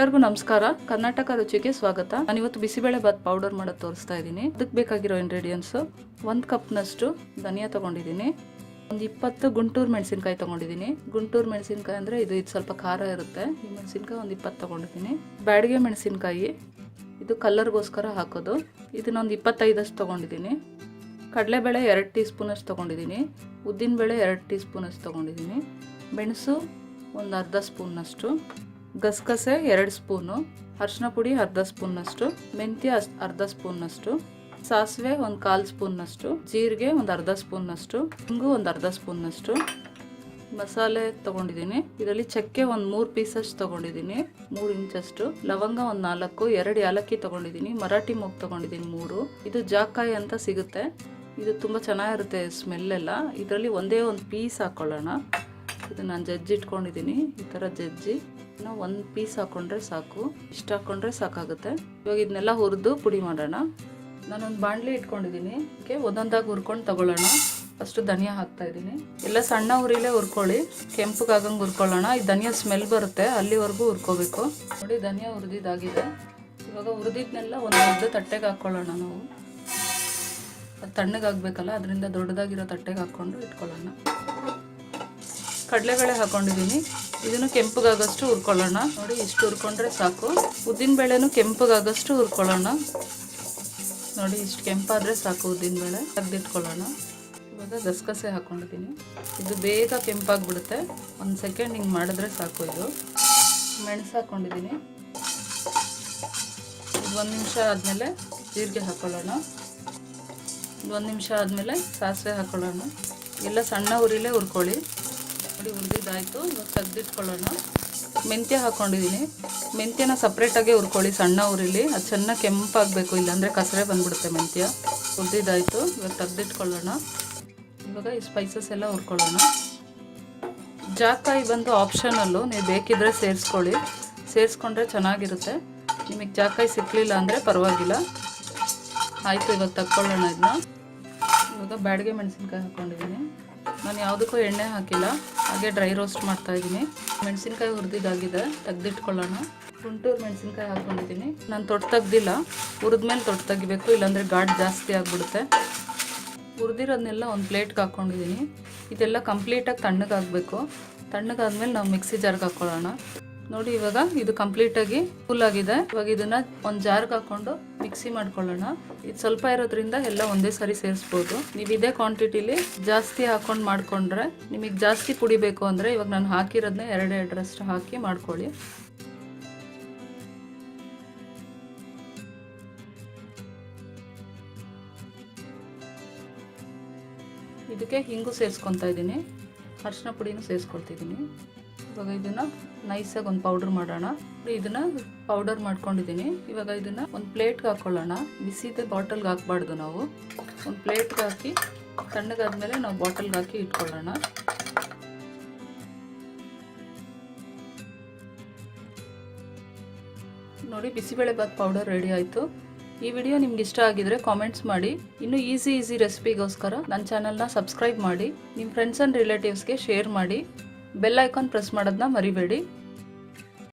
ಎಲ್ಲರಿಗೂ ನಮಸ್ಕಾರ. ಕರ್ನಾಟಕ ರುಚಿಗೆ ಸ್ವಾಗತ. ನಾನು ಇವತ್ತು ಬಿಸಿಬೇಳೆಬಾತ್ ಪೌಡರ್ ಮಾಡೋದು ತೋರಿಸ್ತಾ ಇದ್ದೀನಿ. ಅದಕ್ಕೆ ಬೇಕಾಗಿರೋ ಇಂಗ್ರೀಡಿಯೆಂಟ್ಸ್ 1 ಕಪ್ನಷ್ಟು ಧನಿಯಾ ತಗೊಂಡಿದ್ದೀನಿ, ಒಂದು 20 ಗುಂಟೂರು ಮೆಣಸಿನಕಾಯಿ ತಗೊಂಡಿದ್ದೀನಿ. ಗುಂಟೂರು ಮೆಣಸಿನಕಾಯಿ ಅಂದರೆ ಇದು ಸ್ವಲ್ಪ ಖಾರ ಇರುತ್ತೆ. ಈ ಮೆಣಸಿನಕಾಯಿ ಒಂದು 20 ತಗೊಂಡಿದ್ದೀನಿ. ಬ್ಯಾಡಗೆ ಮೆಣಸಿನಕಾಯಿ, ಇದು ಕಲರ್ಗೋಸ್ಕರ ಹಾಕೋದು. ಇದನ್ನೊಂದು 25 ತಗೊಂಡಿದ್ದೀನಿ. ಕಡಲೆಬೇಳೆ 2 ಟೀ ಸ್ಪೂನಷ್ಟು ತೊಗೊಂಡಿದ್ದೀನಿ. ಉದ್ದಿನಬೇಳೆ 2 ಟೀ ಸ್ಪೂನಷ್ಟು ತೊಗೊಂಡಿದ್ದೀನಿ. ಮೆಣಸು ಒಂದು ಅರ್ಧ ಸ್ಪೂನ್ನಷ್ಟು, ಗಸಗಸೆ 2 ಸ್ಪೂನು, ಅರಿಶಿನ ಪುಡಿ ಅರ್ಧ ಸ್ಪೂನ್ನಷ್ಟು, ಮೆಂತ್ಯ ಅರ್ಧ ಸ್ಪೂನ್ನಷ್ಟು, ಸಾಸಿವೆ ಒಂದು 1/4 ಸ್ಪೂನ್ನಷ್ಟು, ಜೀರಿಗೆ ಒಂದು ಅರ್ಧ ಸ್ಪೂನ್ನಷ್ಟು, ಹಿಂಗು ಒಂದು ಅರ್ಧ ಸ್ಪೂನ್ನಷ್ಟು, ಮಸಾಲೆ ತೊಗೊಂಡಿದ್ದೀನಿ. ಇದರಲ್ಲಿ ಚಕ್ಕೆ ಒಂದು 3 ಪೀಸಷ್ಟು ತೊಗೊಂಡಿದ್ದೀನಿ, 3 ಇಂಚಷ್ಟು, ಲವಂಗ ಒಂದು 4, 2 ಏಲಕ್ಕಿ ತೊಗೊಂಡಿದ್ದೀನಿ, ಮರಾಠಿ ಮೂಗು ತೊಗೊಂಡಿದ್ದೀನಿ 3. ಇದು ಜಾಕಾಯಿ ಅಂತ ಸಿಗುತ್ತೆ, ಇದು ತುಂಬ ಚೆನ್ನಾಗಿರುತ್ತೆ ಸ್ಮೆಲ್ಲೆಲ್ಲ. ಇದರಲ್ಲಿ ಒಂದೇ ಒಂದು ಪೀಸ್ ಹಾಕ್ಕೊಳ್ಳೋಣ. ಇದು ನಾನು ಜಜ್ಜಿ ಇಟ್ಕೊಂಡಿದ್ದೀನಿ, ಈ ಥರ ಜಜ್ಜಿ ನಾವು 1 ಪೀಸ್ ಹಾಕ್ಕೊಂಡ್ರೆ ಸಾಕು, ಇಷ್ಟು ಹಾಕ್ಕೊಂಡ್ರೆ ಸಾಕಾಗುತ್ತೆ. ಇವಾಗ ಇದನ್ನೆಲ್ಲ ಹುರಿದು ಪುಡಿ ಮಾಡೋಣ. ನಾನೊಂದು ಬಾಣಲಿ ಇಟ್ಕೊಂಡಿದ್ದೀನಿ, ಅದಕ್ಕೆ ಒಂದೊಂದಾಗಿ ಹುರ್ಕೊಂಡು ತಗೊಳ್ಳೋಣ. ಫಸ್ಟು ಧನಿಯಾ ಹಾಕ್ತಾಯಿದ್ದೀನಿ. ಎಲ್ಲ ಸಣ್ಣ ಉರಿಲೇ ಹುರ್ಕೊಳ್ಳಿ, ಕೆಂಪಗಾಗಂಗೆ ಹುರ್ಕೊಳ್ಳೋಣ. ಈ ಧನಿಯಾ ಸ್ಮೆಲ್ ಬರುತ್ತೆ, ಅಲ್ಲಿವರೆಗೂ ಹುರ್ಕೋಬೇಕು. ನೋಡಿ ಧನಿಯಾ ಹುರಿದಿದ್ದಾಗಿದೆ. ಇವಾಗ ಹುರಿದಿದ್ನೆಲ್ಲ ಒಂದು ದೊಡ್ಡ ತಟ್ಟೆಗೆ ಹಾಕ್ಕೊಳ್ಳೋಣ. ನಾವು ಅದು ತಣ್ಣಗಾಗಬೇಕಲ್ಲ, ಅದರಿಂದ ದೊಡ್ಡದಾಗಿರೋ ತಟ್ಟೆಗೆ ಹಾಕ್ಕೊಂಡು ಇಟ್ಕೊಳ್ಳೋಣ. ಕಡಲೆಬೇಳೆ ಹಾಕೊಂಡಿದ್ದೀನಿ, ಇದನ್ನು ಕೆಂಪಗಾಗಷ್ಟು ಹುರ್ಕೊಳ್ಳೋಣ. ನೋಡಿ ಇಷ್ಟು ಹುರ್ಕೊಂಡ್ರೆ ಸಾಕು. ಉದ್ದಿನಬೇಳೆನೂ ಕೆಂಪಗಾಗಷ್ಟು ಹುರ್ಕೊಳ್ಳೋಣ. ನೋಡಿ ಇಷ್ಟು ಕೆಂಪಾದರೆ ಸಾಕು. ಉದ್ದಿನಬೇಳೆ ತೆಗೆದಿಟ್ಕೊಳ್ಳೋಣ. ಇವಾಗ ಗಸಗಸೆ ಹಾಕ್ಕೊಂಡಿದ್ದೀನಿ, ಇದು ಬೇಗ ಕೆಂಪಾಗಿಬಿಡುತ್ತೆ. 1 ಸೆಕೆಂಡ್ ಹಿಂಗೆ ಮಾಡಿದ್ರೆ ಸಾಕು. ಇದು ಮೆಣಸು ಹಾಕ್ಕೊಂಡಿದ್ದೀನಿ. ಇದು 1 ನಿಮಿಷ ಆದಮೇಲೆ ಜೀರಿಗೆ ಹಾಕ್ಕೊಳ್ಳೋಣ. 1 ನಿಮಿಷ ಆದಮೇಲೆ ಸಾಸಿವೆ ಹಾಕ್ಕೊಳ್ಳೋಣ. ಎಲ್ಲ ಸಣ್ಣ ಉರಿಲೇ ಹುರ್ಕೊಳ್ಳಿ. ನೋಡಿ ಹುರಿದಿದ್ದಾಯಿತು, ಇವಾಗ ತೆಗೆದಿಟ್ಕೊಳ್ಳೋಣ. ಮೆಂತ್ಯ ಹಾಕ್ಕೊಂಡಿದ್ದೀನಿ. ಮೆಂತ್ಯನ ಸಪ್ರೇಟಾಗೆ ಹುರ್ಕೊಳ್ಳಿ ಸಣ್ಣ ಉರಿಲಿ, ಅದು ಚೆನ್ನಾಗಿ ಕೆಂಪಾಗಬೇಕು, ಇಲ್ಲಾಂದರೆ ಕಸರೆ ಬಂದುಬಿಡುತ್ತೆ ಮೆಂತ್ಯ. ಹುರಿದಿದ್ದಾಯಿತು, ಇವಾಗ ತೆಗೆದಿಟ್ಕೊಳ್ಳೋಣ. ಇವಾಗ ಈ ಸ್ಪೈಸಸ್ ಎಲ್ಲ ಹುರ್ಕೊಳ್ಳೋಣ. ಜಾಕಾಯಿ ಬಂದು ಆಪ್ಷನಲ್ಲು, ನೀವು ಬೇಕಿದ್ದರೆ ಸೇರಿಸ್ಕೊಳ್ಳಿ, ಸೇರಿಸ್ಕೊಂಡ್ರೆ ಚೆನ್ನಾಗಿರುತ್ತೆ. ನಿಮಗೆ ಜಾಕಾಯಿ ಸಿಕ್ಕಲಿಲ್ಲ ಅಂದರೆ ಪರವಾಗಿಲ್ಲ. ಆಯಿತು, ಇವಾಗ ತಗೊಳ್ಳೋಣ ಇದನ್ನ. ಇವಾಗ ಬ್ಯಾಡಗೆ ಮೆಣಸಿನ್ಕಾಯಿ ಹಾಕ್ಕೊಂಡಿದ್ದೀನಿ. ನಾನು ಯಾವುದಕ್ಕೂ ಎಣ್ಣೆ ಹಾಕಿಲ್ಲ, ಹಾಗೆ ಡ್ರೈ ರೋಸ್ಟ್ ಮಾಡ್ತಾಯಿದ್ದೀನಿ. ಮೆಣಸಿನ್ಕಾಯಿ ಹುರಿದಿದ್ದಾಗಿದೆ, ತೆಗೆದಿಟ್ಕೊಳ್ಳೋಣ. ಗುಂಟೂರು ಮೆಣಸಿನ್ಕಾಯಿ ಹಾಕ್ಕೊಂಡಿದ್ದೀನಿ. ನಾನು ತೊಟ್ಟು ತೆಗ್ದಿಲ್ಲ, ಹುರಿದ್ಮೇಲೆ ತೊಟ್ಟು ತೆಗಿಬೇಕು, ಇಲ್ಲಾಂದರೆ ಘಾಟ್ ಜಾಸ್ತಿ ಆಗಿಬಿಡುತ್ತೆ. ಹುರಿದಿರೋದನ್ನೆಲ್ಲ ಒಂದು ಪ್ಲೇಟ್ಗೆ ಹಾಕ್ಕೊಂಡಿದ್ದೀನಿ. ಇದೆಲ್ಲ ಕಂಪ್ಲೀಟಾಗಿ ತಣ್ಣಗಾಗಬೇಕು. ತಣ್ಣಗಾದ್ಮೇಲೆ ನಾವು ಮಿಕ್ಸಿ ಜಾರ್ಗೆ ಹಾಕ್ಕೊಳ್ಳೋಣ. ನೋಡಿ ಇವಾಗ ಇದು ಕಂಪ್ಲೀಟಾಗಿ ಫುಲ್ ಆಗಿದೆ. ಇವಾಗ ಇದನ್ನು ಒಂದು ಜಾರ್ಗೆ ಹಾಕ್ಕೊಂಡು ಮಿಕ್ಸಿ ಮಾಡ್ಕೊಳ್ಳೋಣ. ಇದು ಸ್ವಲ್ಪ ಇರೋದ್ರಿಂದ ಎಲ್ಲ ಒಂದೇ ಸಾರಿ ಸೇರಿಸ್ಬೋದು. ನೀವು ಇದೇ ಕ್ವಾಂಟಿಟಿಲಿ ಜಾಸ್ತಿ ಹಾಕ್ಕೊಂಡು ಮಾಡಿಕೊಂಡ್ರೆ, ನಿಮಗೆ ಜಾಸ್ತಿ ಪುಡಿ ಬೇಕು ಅಂದರೆ ಇವಾಗ ನಾನು ಹಾಕಿರೋದನ್ನೇ 2 ಹಾಕಿ ಮಾಡ್ಕೊಳ್ಳಿ. ಇದಕ್ಕೆ ಹಿಂಗು ಸೇರಿಸ್ಕೊತಾ ಇದ್ದೀನಿ, ಅರಿಶಿನ ಪುಡಿನೂ ಸೇರಿಸ್ಕೊಳ್ತಿದ್ದೀನಿ. ಇವಾಗ ಇದನ್ನು ನೈಸಾಗಿ ಒಂದು ಪೌಡ್ರ್ ಮಾಡೋಣ. ಇದನ್ನು ಪೌಡರ್ ಮಾಡ್ಕೊಂಡಿದ್ದೀನಿ. ಇವಾಗ ಇದನ್ನು ಒಂದು ಪ್ಲೇಟ್ಗೆ ಹಾಕ್ಕೊಳ್ಳೋಣ. ಬಿಸಿದ ಬಾಟಲ್ಗೆ ಹಾಕ್ಬಾರ್ದು, ನಾವು ಒಂದು ಪ್ಲೇಟ್ಗೆ ಹಾಕಿ ತಣ್ಣಗಾದ್ಮೇಲೆ ನಾವು ಬಾಟಲ್ಗೆ ಹಾಕಿ ಇಟ್ಕೊಳ್ಳೋಣ. ನೋಡಿ ಬಿಸಿಬೇಳೆಬಾತ್ ಪೌಡರ್ ರೆಡಿ ಆಯಿತು. ಈ ವಿಡಿಯೋ ನಿಮ್ಗೆ ಇಷ್ಟ ಆಗಿದ್ರೆ ಕಾಮೆಂಟ್ಸ್ ಮಾಡಿ. ಇನ್ನೂ ಈಸಿ ರೆಸಿಪಿಗೋಸ್ಕರ ನನ್ನ ಚಾನಲ್ನ ಸಬ್ಸ್ಕ್ರೈಬ್ ಮಾಡಿ, ನಿಮ್ಮ ಫ್ರೆಂಡ್ಸ್ ಆ್ಯಂಡ್ ರಿಲೇಟಿವ್ಸ್ಗೆ ಶೇರ್ ಮಾಡಿ. ಬೆಲ್ ಐಕಾನ್ ಪ್ರೆಸ್ ಮಾಡೋದನ್ನ ಮರಿಬೇಡಿ.